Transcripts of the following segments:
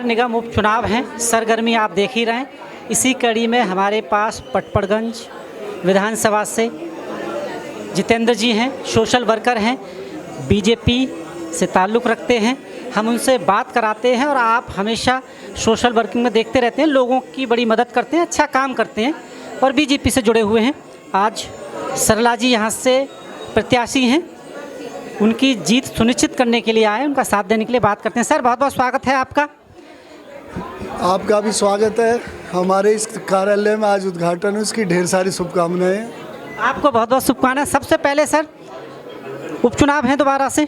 नगर निगम उपचुनाव हैं, सरगर्मी आप देख ही रहे हैं। इसी कड़ी में हमारे पास पटपड़गंज विधानसभा से जितेंद्र जी हैं, सोशल वर्कर हैं, बीजेपी से ताल्लुक़ रखते हैं। हम उनसे बात कराते हैं और आप हमेशा सोशल वर्किंग में देखते रहते हैं, लोगों की बड़ी मदद करते हैं, अच्छा काम करते हैं और बीजेपी से जुड़े हुए हैं। आज सरला जी यहाँ से प्रत्याशी हैं, उनकी जीत सुनिश्चित करने के लिए आए, उनका साथ देने के लिए बात करते हैं। सर, बहुत बहुत स्वागत है आपका। आपका भी स्वागत है। हमारे इस कार्यालय में आज उद्घाटन है, उसकी ढेर सारी शुभकामनाएं। आपको बहुत बहुत शुभकामनाएं। सबसे पहले सर, उपचुनाव है दोबारा से,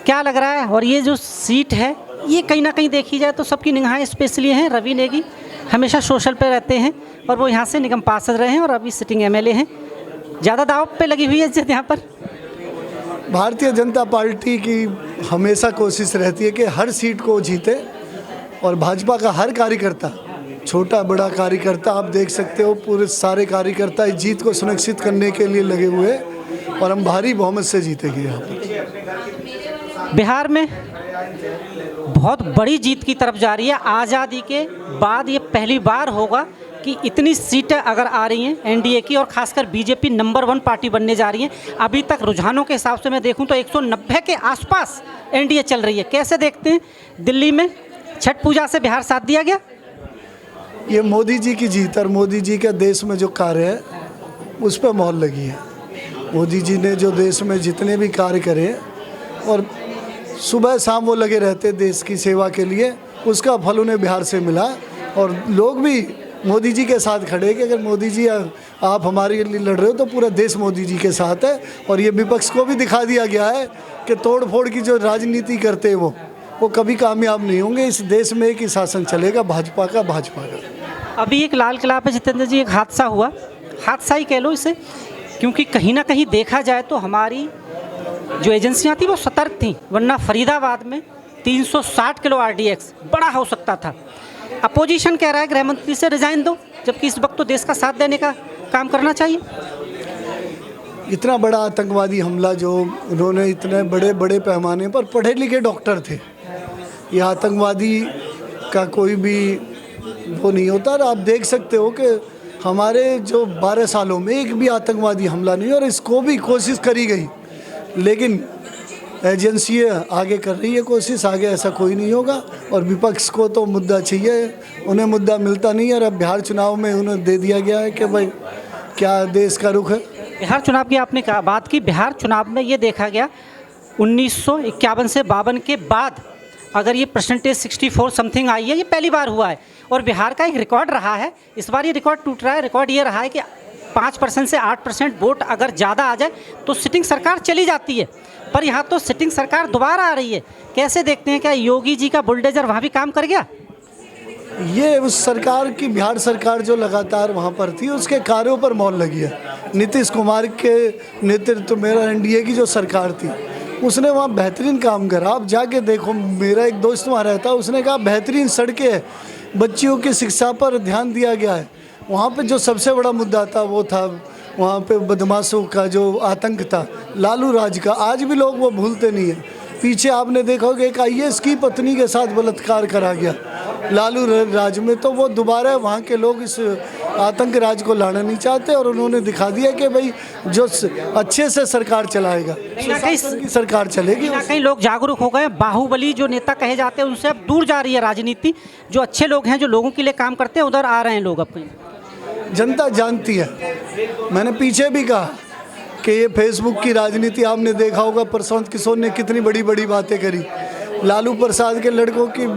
क्या लग रहा है? और ये जो सीट है ये कहीं ना कहीं देखी जाए तो सबकी निगाहें स्पेशली हैं। रवि नेगी हमेशा सोशल पे रहते हैं और वो यहाँ से निगम पार्षद रहे हैं और अभी सिटिंग एमएलए हैं। ज़्यादा दाव पे लगी हुई है यहाँ पर। भारतीय जनता पार्टी की हमेशा कोशिश रहती है कि हर सीट को जीते और भाजपा का हर कार्यकर्ता, छोटा बड़ा कार्यकर्ता, आप देख सकते हो पूरे सारे कार्यकर्ता इस जीत को सुनिश्चित करने के लिए लगे हुए और हम भारी बहुमत से जीतेंगे। यहाँ पर बिहार में बहुत बड़ी जीत की तरफ जा रही है। आज़ादी के बाद ये पहली बार होगा कि इतनी सीटें अगर आ रही हैं एनडीए की, और खासकर बीजेपी नंबर 1 पार्टी बनने जा रही है। अभी तक रुझानों के हिसाब से मैं देखूं तो 190 के आसपास एनडीए चल रही है। कैसे देखते हैं? दिल्ली में छठ पूजा से बिहार साथ दिया गया। ये मोदी जी की जीत और मोदी जी का देश में जो कार्य है उस पर मोहर लगी है। मोदी जी ने जो देश में जितने भी कार्य करे और सुबह शाम वो लगे रहते देश की सेवा के लिए, उसका फल उन्हें बिहार से मिला और लोग भी मोदी जी के साथ खड़े कि अगर मोदी जी आप हमारे लिए लड़ रहे हो तो पूरा देश मोदी जी के साथ है। और ये विपक्ष को भी दिखा दिया गया है कि तोड़ फोड़ की जो राजनीति करते हैं वो कभी कामयाब नहीं होंगे। इस देश में एक ही शासन चलेगा, भाजपा का। अभी एक लाल किला पे जितेंद्र जी एक हादसा हुआ, हादसा ही कह लो इसे, क्योंकि कहीं ना कहीं देखा जाए तो हमारी जो एजेंसियां थी वो सतर्क थी, वरना फरीदाबाद में 360 किलो आरडीएक्स बड़ा हो सकता था। अपोजिशन कह रहा है गृह मंत्री से रिजाइन दो, जबकि इस वक्त तो देश का साथ देने का काम करना चाहिए। इतना बड़ा आतंकवादी हमला जो उन्होंने इतने बड़े बड़े पैमाने पर, पढ़े लिखे डॉक्टर थे, यह आतंकवादी का कोई भी वो नहीं होता। और आप देख सकते हो कि हमारे जो 12 सालों में एक भी आतंकवादी हमला नहीं, और इसको भी कोशिश करी गई, लेकिन एजेंसियाँ आगे कर रही है कोशिश, आगे ऐसा कोई नहीं होगा। और विपक्ष को तो मुद्दा चाहिए, उन्हें मुद्दा मिलता नहीं है। और अब बिहार चुनाव में उन्हें दे दिया गया है कि भाई क्या देश का रुख है। बिहार चुनाव की आपने बात की, बिहार चुनाव में ये देखा गया 1951 से 52 के बाद अगर ये परसेंटेज 64 समथिंग आई है, ये पहली बार हुआ है। और बिहार का एक रिकॉर्ड रहा है, इस बार ये रिकॉर्ड टूट रहा है। रिकॉर्ड ये रहा है कि 5% से 8% वोट अगर ज़्यादा आ जाए तो सिटिंग सरकार चली जाती है, पर यहाँ तो सिटिंग सरकार दोबारा आ रही है। कैसे देखते हैं, क्या योगी जी का बुलडोजर वहाँ भी काम कर गया? ये उस सरकार की, बिहार सरकार जो लगातार वहाँ पर थी, उसके कार्यों पर मोहर लगी है। नीतीश कुमार के नेतृत्व में एनडीए की जो सरकार थी, उसने वहाँ बेहतरीन काम करा। आप जाके देखो, मेरा एक दोस्त वहाँ रहता है, उसने कहा बेहतरीन सड़कें हैं, बच्चियों की शिक्षा पर ध्यान दिया गया है। वहाँ पे जो सबसे बड़ा मुद्दा था वो था वहाँ पे बदमाशों का जो आतंक था, लालू राज का, आज भी लोग वो भूलते नहीं हैं। पीछे आपने देखा होगा एक आईएएस की पत्नी के साथ बलात्कार करा गया लालू राज में, तो वो दोबारा वहाँ के लोग इस आतंक राज को लाना नहीं चाहते। और उन्होंने दिखा दिया कि भाई जो अच्छे से सरकार चलाएगा, की सरकार चलेगी। कहीं लोग जागरूक हो गए। बाहुबली जो नेता कहे जाते हैं उनसे अब दूर जा रही है राजनीति। जो अच्छे लोग हैं, जो लोगों के लिए काम करते हैं, उधर आ रहे हैं लोग। अब जनता जानती है। मैंने पीछे भी कहा कि ये फेसबुक की राजनीति, आपने देखा होगा प्रशांत किशोर ने कितनी बड़ी बड़ी बातें करी, लालू प्रसाद के लड़कों की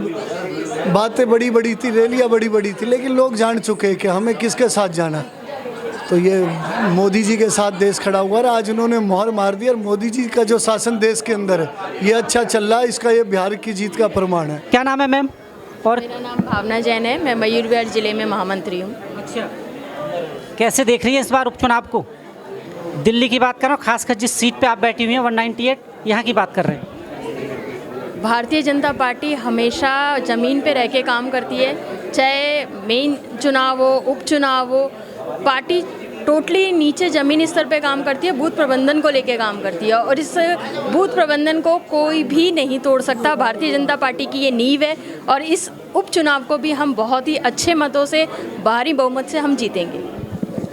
बातें बड़ी बड़ी थी, रैलियाँ बड़ी बड़ी थी, लेकिन लोग जान चुके कि हमें किसके साथ जाना। तो ये मोदी जी के साथ देश खड़ा हुआ है। आज उन्होंने मोहर मार दी और मोदी जी का जो शासन देश के अंदर है ये अच्छा चल रहा है, इसका ये बिहार की जीत का प्रमाण है। क्या नाम है मैम? और मेरा नाम भावना जैन है, मैं मयूरविहार जिले में महामंत्री हूँ। अच्छा, कैसे देख रही है इस बार उपचुनाव को? दिल्ली की बात करो, खासकर जिस सीट पे आप बैठी हुई हैं 198, यहाँ की बात कर रहे हैं। भारतीय जनता पार्टी हमेशा ज़मीन पे रह के काम करती है, चाहे मेन चुनाव हो, उपचुनाव हो। पार्टी टोटली नीचे ज़मीनी स्तर पे काम करती है, बूथ प्रबंधन को लेके काम करती है और इस बूथ प्रबंधन को कोई भी नहीं तोड़ सकता। भारतीय जनता पार्टी की ये नींव है और इस उपचुनाव को भी हम बहुत ही अच्छे मतों से, भारी बहुमत से हम जीतेंगे।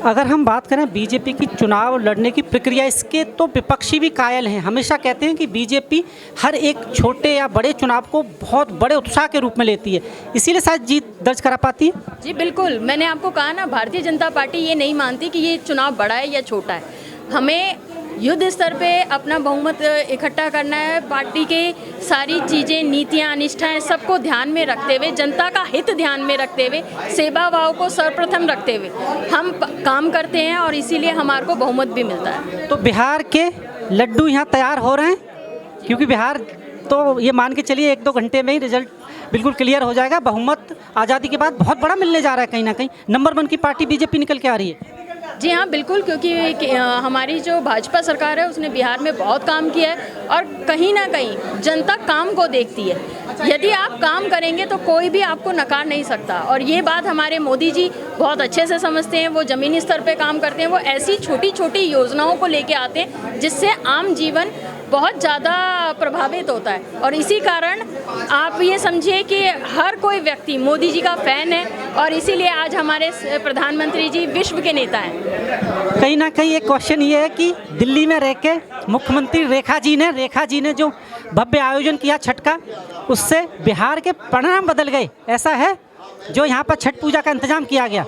अगर हम बात करें बीजेपी की चुनाव लड़ने की प्रक्रिया, इसके तो विपक्षी भी कायल हैं। हमेशा कहते हैं कि बीजेपी हर एक छोटे या बड़े चुनाव को बहुत बड़े उत्साह के रूप में लेती है, इसीलिए शायद जीत दर्ज करा पाती है। जी बिल्कुल, मैंने आपको कहा ना, भारतीय जनता पार्टी ये नहीं मानती कि ये चुनाव बड़ा है या छोटा है। हमें युद्ध स्तर पे अपना बहुमत इकट्ठा करना है। पार्टी के सारी चीज़ें, नीतियाँ, निष्ठाएं सबको ध्यान में रखते हुए, जनता का हित ध्यान में रखते हुए, सेवा भाव को सर्वप्रथम रखते हुए हम काम करते हैं और इसीलिए हमारे को बहुमत भी मिलता है। तो बिहार के लड्डू यहाँ तैयार हो रहे हैं, क्योंकि बिहार तो ये मान के चलिए 1-2 घंटे में ही रिजल्ट बिल्कुल क्लियर हो जाएगा। बहुमत आज़ादी के बाद बहुत बड़ा मिलने जा रहा है। कहीं ना कहीं नंबर 1 की पार्टी बीजेपी निकल के आ रही है। जी हाँ बिल्कुल, क्योंकि हमारी जो भाजपा सरकार है उसने बिहार में बहुत काम किया है और कहीं ना कहीं जनता काम को देखती है। यदि आप काम करेंगे तो कोई भी आपको नकार नहीं सकता और ये बात हमारे मोदी जी बहुत अच्छे से समझते हैं। वो ज़मीनी स्तर पे काम करते हैं, वो ऐसी छोटी छोटी योजनाओं को लेके आते हैं जिससे आम जीवन बहुत ज़्यादा प्रभावित होता है और इसी कारण आप ये समझिए कि हर कोई व्यक्ति मोदी जी का फ़ैन है और इसीलिए आज हमारे प्रधानमंत्री जी विश्व के नेता हैं। कहीं ना कहीं एक क्वेश्चन ये है कि दिल्ली में रह के मुख्यमंत्री रेखा जी ने जो भव्य आयोजन किया छठ का, उससे बिहार के परिणाम बदल गए। ऐसा है जो यहाँ पर छठ पूजा का इंतजाम किया गया।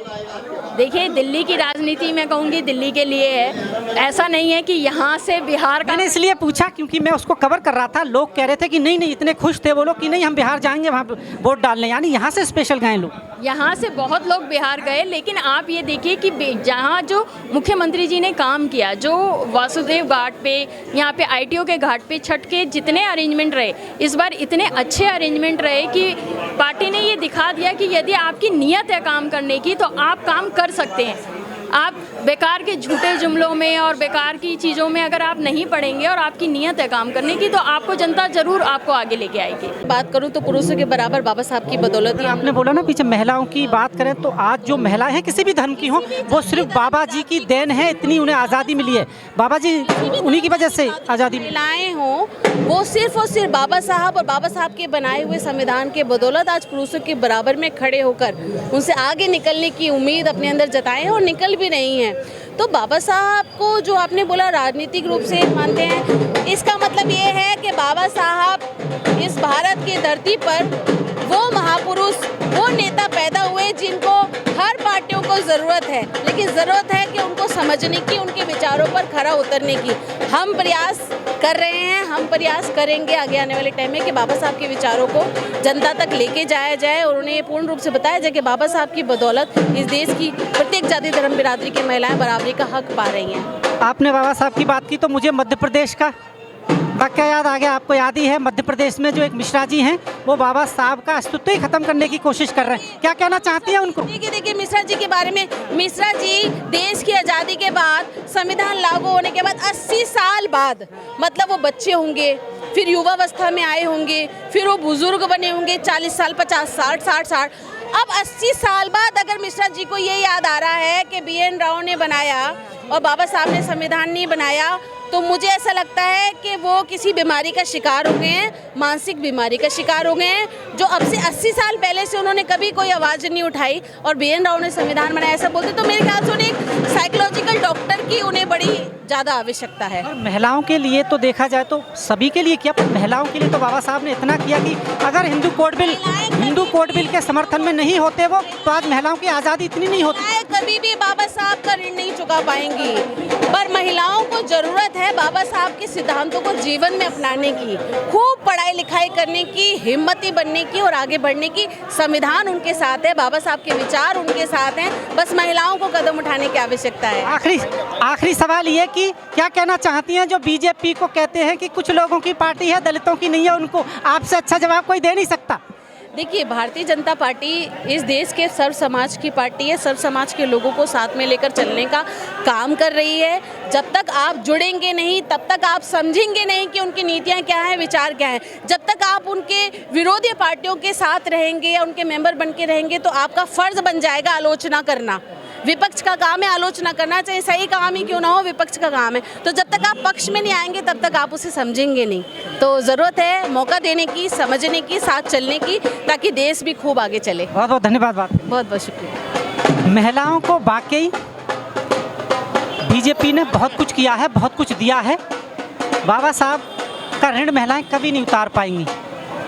देखिए, दिल्ली की राजनीति मैं कहूँगी दिल्ली के लिए है, ऐसा नहीं है कि यहाँ से बिहार का। मैंने इसलिए पूछा क्योंकि मैं उसको कवर कर रहा था। लोग कह रहे थे कि नहीं इतने खुश थे वो लोग कि नहीं हम बिहार जाएंगे वहाँ वोट डालने, यानी यहाँ से स्पेशल गए लोग। यहाँ से बहुत लोग बिहार गए, लेकिन आप ये देखिए कि जहाँ जो मुख्यमंत्री जी ने काम किया, जो वासुदेव घाट पे, यहाँ पे ITO के घाट पे छठ के जितने अरेंजमेंट रहे, इस बार इतने अच्छे अरेंजमेंट रहे कि पार्टी ने ये दिखा दिया कि यदि आपकी नीयत है काम करने की तो आप काम कर सकते हैं। आप बेकार के झूठे जुमलों में और बेकार की चीज़ों में अगर आप नहीं पड़ेंगे और आपकी नीयत है काम करने की तो आपको जनता ज़रूर आपको आगे लेके आएगी। बात करूं तो पुरुषों के बराबर बाबा साहब की बदौलत ही। आपने बोला ना पीछे महिलाओं की बात करें तो आज जो महिलाएं हैं किसी भी धर्म की हो, वो सिर्फ बाबा जी की देन है, इतनी उन्हें आज़ादी मिली है। बाबा जी उन्हीं की वजह से आज़ादी महिलाएं हों वो सिर्फ और सिर्फ बाबा साहब और बाबा साहब के बनाए हुए संविधान के बदौलत आज पुरुषों के बराबर में खड़े होकर उनसे आगे निकलने की उम्मीद अपने अंदर जताएं और निकल भी रही हैं। तो बाबा साहब को जो आपने बोला राजनीतिक रूप से मानते हैं, इसका मतलब ये है कि बाबा साहब इस भारत की धरती पर वो महापुरुष, वो नेता पैदा हुए जिनको हर पार्टियों को ज़रूरत है, लेकिन ज़रूरत है कि उनको समझने की, उनके विचारों पर खरा उतरने की। हम प्रयास कर रहे हैं, हम प्रयास करेंगे आगे आने वाले टाइम में कि बाबा साहब के विचारों को जनता तक लेके जाया जाए और उन्हें पूर्ण रूप से बताया जाए कि बाबा साहब की बदौलत इस देश की प्रत्येक जाति धर्म बिरादरी की महिलाएं बराबरी का हक पा रही हैं। आपने बाबा साहब की बात की तो मुझे मध्य प्रदेश का वाकया याद आ गया। आपको याद ही है मध्य प्रदेश में जो एक मिश्रा जी हैं वो बाबा साहब का अस्तित्व ही खत्म करने की कोशिश कर रहे हैं। क्या कहना चाहती हैं उनको? देखिए मिश्रा जी के बारे में, मिश्रा जी देश की आज़ादी के बाद, संविधान लागू होने के बाद 80 साल बाद, मतलब वो बच्चे होंगे, फिर युवावस्था में आए होंगे, फिर वो बुजुर्ग बने होंगे 40 साल, 50, 60। अब 80 साल बाद अगर मिश्रा जी को ये याद आ रहा है कि BN राव ने बनाया और बाबा साहब ने संविधान नहीं बनाया, तो मुझे ऐसा लगता है कि वो किसी बीमारी का शिकार हो गए हैं, मानसिक बीमारी का शिकार हो गए हैं, जो अब से 80 साल पहले से उन्होंने कभी कोई आवाज़ नहीं उठाई और BN राव ने संविधान बनाया ऐसा बोलते, तो मेरे ख्याल से उन्हें एक साइकोलॉजिकल डॉक्टर की उन्हें बड़ी ज़्यादा आवश्यकता है। और महिलाओं के लिए तो देखा जाए तो सभी के लिए किया, पर महिलाओं के लिए तो बाबा साहब ने इतना किया कि अगर हिंदू कोड बिल के समर्थन में नहीं होते वो, तो आज महिलाओं की आज़ादी इतनी नहीं होती। कभी भी बाबा साहब का ऋण नहीं चुका पाएंगी, पर महिलाओं को जरूरत है बाबा साहब के सिद्धांतों को जीवन में अपनाने की, खूब पढ़ाई लिखाई करने की, हिम्मती बनने की और आगे बढ़ने की। संविधान उनके साथ है, बाबा साहब के विचार उनके साथ हैं, बस महिलाओं को कदम उठाने की आवश्यकता है। आखिरी सवाल ये कि क्या कहना चाहती हैं जो बीजेपी को कहते हैं कि कुछ लोगों की पार्टी है, दलितों की नहीं है? उनको आपसे अच्छा जवाब कोई दे नहीं सकता। देखिए, भारतीय जनता पार्टी इस देश के सर्व समाज की पार्टी है, सर्व समाज के लोगों को साथ में लेकर चलने का काम कर रही है। जब तक आप जुड़ेंगे नहीं, तब तक आप समझेंगे नहीं कि उनकी नीतियाँ क्या हैं, विचार क्या हैं। जब तक आप उनके विरोधी पार्टियों के साथ रहेंगे या उनके मेंबर बन के रहेंगे तो आपका फ़र्ज़ बन जाएगा आलोचना करना, विपक्ष का काम है आलोचना करना, चाहे सही काम ही क्यों ना हो, विपक्ष का काम है। तो जब तक आप पक्ष में नहीं आएंगे तब तक आप उसे समझेंगे नहीं। तो ज़रूरत है मौका देने की, समझने की, साथ चलने की, ताकि देश भी खूब आगे चले। बहुत बहुत धन्यवाद। बात बहुत बहुत शुक्रिया। महिलाओं को वाकई बीजेपी ने बहुत कुछ किया है, बहुत कुछ दिया है। बाबा साहब का ऋण महिलाएं कभी नहीं उतार पाएंगी,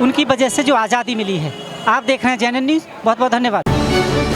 उनकी वजह से जो आज़ादी मिली है। आप देख रहे हैं JNN न्यूज़। बहुत बहुत धन्यवाद।